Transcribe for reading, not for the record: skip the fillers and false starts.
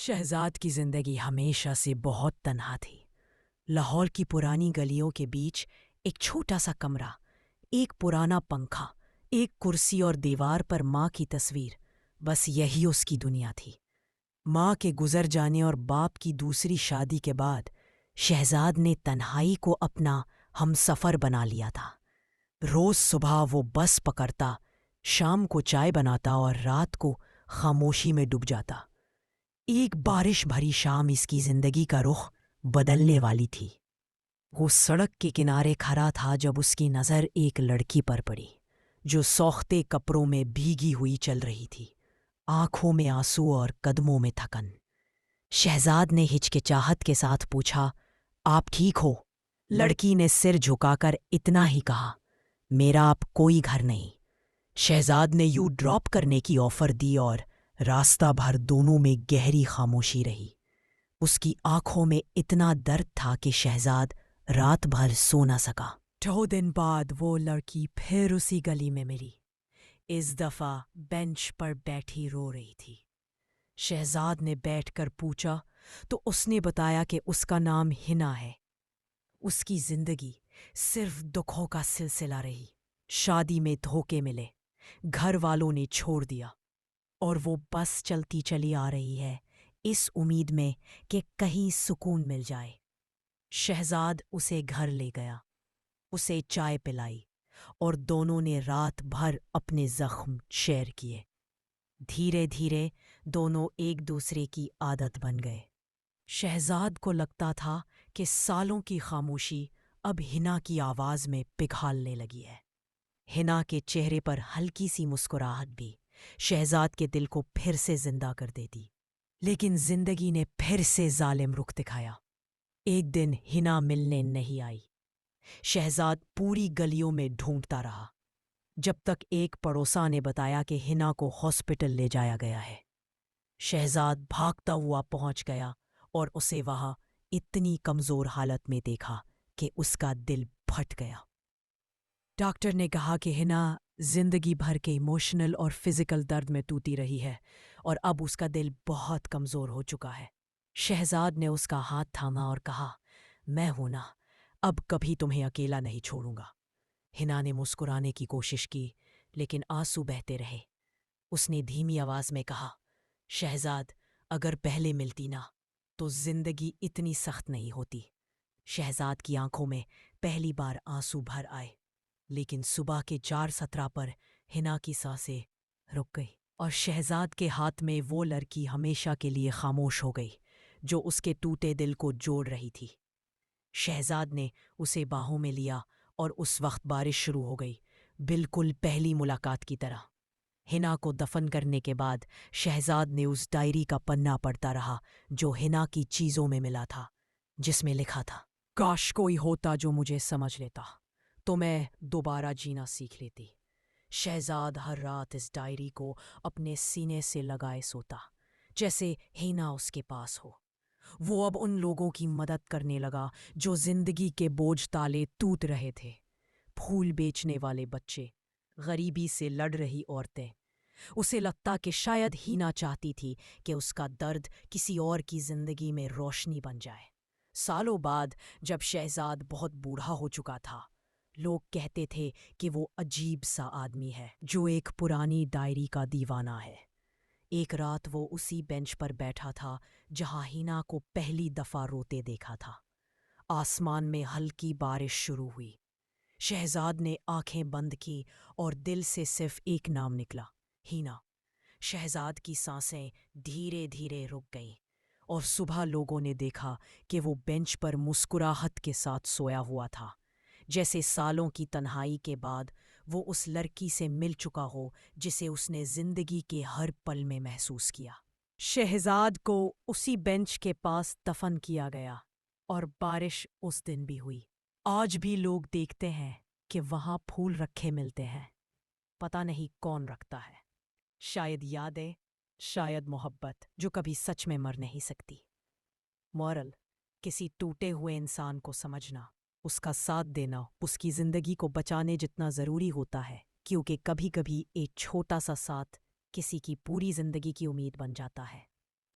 شہزاد کی زندگی ہمیشہ سے بہت تنہا تھی۔ لاہور کی پرانی گلیوں کے بیچ ایک چھوٹا سا کمرہ، ایک پرانا پنکھا، ایک کرسی اور دیوار پر ماں کی تصویر، بس یہی اس کی دنیا تھی۔ ماں کے گزر جانے اور باپ کی دوسری شادی کے بعد شہزاد نے تنہائی کو اپنا ہم سفر بنا لیا تھا۔ روز صبح وہ بس پکڑتا، شام کو چائے بناتا اور رات کو خاموشی میں ڈوب جاتا۔ ایک بارش بھری شام اس کی زندگی کا رخ بدلنے والی تھی۔ وہ سڑک کے کنارے کھڑا تھا جب اس کی نظر ایک لڑکی پر پڑی جو سوختے کپڑوں میں بھیگی ہوئی چل رہی تھی، آنکھوں میں آنسو اور قدموں میں تھکن۔ شہزاد نے ہچکچاہٹ کے ساتھ پوچھا، آپ ٹھیک ہو؟ لڑکی نے سر جھکا کر اتنا ہی کہا، میرا اب کوئی گھر نہیں۔ شہزاد نے یوں ڈراپ کرنے کی آفر دی اور راستہ بھر دونوں میں گہری خاموشی رہی۔ اس کی آنکھوں میں اتنا درد تھا کہ شہزاد رات بھر سو نہ سکا۔ 2 دن بعد وہ لڑکی پھر اسی گلی میں ملی، اس دفعہ بینچ پر بیٹھی رو رہی تھی۔ شہزاد نے بیٹھ کر پوچھا تو اس نے بتایا کہ اس کا نام ہنا ہے۔ اس کی زندگی صرف دکھوں کا سلسلہ رہی۔ شادی میں دھوکے ملے، گھر والوں نے چھوڑ دیا، اور وہ بس چلتی چلی آ رہی ہے اس امید میں کہ کہیں سکون مل جائے۔ شہزاد اسے گھر لے گیا، اسے چائے پلائی، اور دونوں نے رات بھر اپنے زخم شیئر کیے۔ دھیرے دھیرے دونوں ایک دوسرے کی عادت بن گئے۔ شہزاد کو لگتا تھا کہ سالوں کی خاموشی اب ہنا کی آواز میں پگھالنے لگی ہے۔ ہنا کے چہرے پر ہلکی سی مسکراہٹ بھی شہزاد کے دل کو پھر سے زندہ کر دیتی۔ لیکن زندگی نے پھر سے ظالم رخ دکھایا۔ ایک دن ہنا ملنے نہیں آئی۔ شہزاد پوری گلیوں میں ڈھونڈتا رہا، جب تک ایک پڑوسا نے بتایا کہ ہنا کو ہاسپٹل لے جایا گیا ہے۔ شہزاد بھاگتا ہوا پہنچ گیا اور اسے وہاں اتنی کمزور حالت میں دیکھا کہ اس کا دل پھٹ گیا۔ ڈاکٹر نے کہا کہ ہنا زندگی بھر کے ایموشنل اور فزیکل درد میں ٹوٹی رہی ہے اور اب اس کا دل بہت کمزور ہو چکا ہے۔ شہزاد نے اس کا ہاتھ تھاما اور کہا، میں ہوں نا، اب کبھی تمہیں اکیلا نہیں چھوڑوں گا۔ ہنا نے مسکرانے کی کوشش کی لیکن آنسو بہتے رہے۔ اس نے دھیمی آواز میں کہا، شہزاد، اگر پہلے ملتی نا تو زندگی اتنی سخت نہیں ہوتی۔ شہزاد کی آنکھوں میں پہلی بار آنسو بھر آئے، لیکن صبح کے 4:17 پر ہنا کی سانسیں رک گئی اور شہزاد کے ہاتھ میں وہ لڑکی ہمیشہ کے لیے خاموش ہو گئی جو اس کے ٹوٹے دل کو جوڑ رہی تھی۔ شہزاد نے اسے باہوں میں لیا اور اس وقت بارش شروع ہو گئی، بالکل پہلی ملاقات کی طرح۔ ہنا کو دفن کرنے کے بعد شہزاد نے اس ڈائری کا پنہ پڑھتا رہا جو ہنا کی چیزوں میں ملا تھا، جس میں لکھا تھا، کاش کوئی ہوتا جو مجھے سمجھ لیتا تو میں دوبارہ جینا سیکھ لیتی۔ شہزاد ہر رات اس ڈائری کو اپنے سینے سے لگائے سوتا، جیسے ہنا اس کے پاس ہو۔ وہ اب ان لوگوں کی مدد کرنے لگا جو زندگی کے بوجھ تالے ٹوٹ رہے تھے، پھول بیچنے والے بچے، غریبی سے لڑ رہی عورتیں۔ اسے لگتا کہ شاید ہنا چاہتی تھی کہ اس کا درد کسی اور کی زندگی میں روشنی بن جائے۔ سالوں بعد جب شہزاد بہت بوڑھا ہو چکا تھا، لوگ کہتے تھے کہ وہ عجیب سا آدمی ہے جو ایک پرانی ڈائری کا دیوانہ ہے۔ ایک رات وہ اسی بینچ پر بیٹھا تھا جہاں ہنا کو پہلی دفعہ روتے دیکھا تھا۔ آسمان میں ہلکی بارش شروع ہوئی۔ شہزاد نے آنکھیں بند کی اور دل سے صرف ایک نام نکلا، ہنا۔ شہزاد کی سانسیں دھیرے دھیرے رک گئیں اور صبح لوگوں نے دیکھا کہ وہ بینچ پر مسکراہٹ کے ساتھ سویا ہوا تھا، جیسے سالوں کی تنہائی کے بعد وہ اس لڑکی سے مل چکا ہو جسے اس نے زندگی کے ہر پل میں محسوس کیا۔ شہزاد کو اسی بینچ کے پاس دفن کیا گیا اور بارش اس دن بھی ہوئی۔ آج بھی لوگ دیکھتے ہیں کہ وہاں پھول رکھے ملتے ہیں، پتہ نہیں کون رکھتا ہے۔ شاید یادیں، شاید محبت جو کبھی سچ میں مر نہیں سکتی۔ مورل: کسی ٹوٹے ہوئے انسان کو سمجھنا، اس کا ساتھ دینا اس کی زندگی کو بچانے جتنا ضروری ہوتا ہے، کیونکہ کبھی کبھی ایک چھوٹا سا ساتھ کسی کی پوری زندگی کی امید بن جاتا ہے۔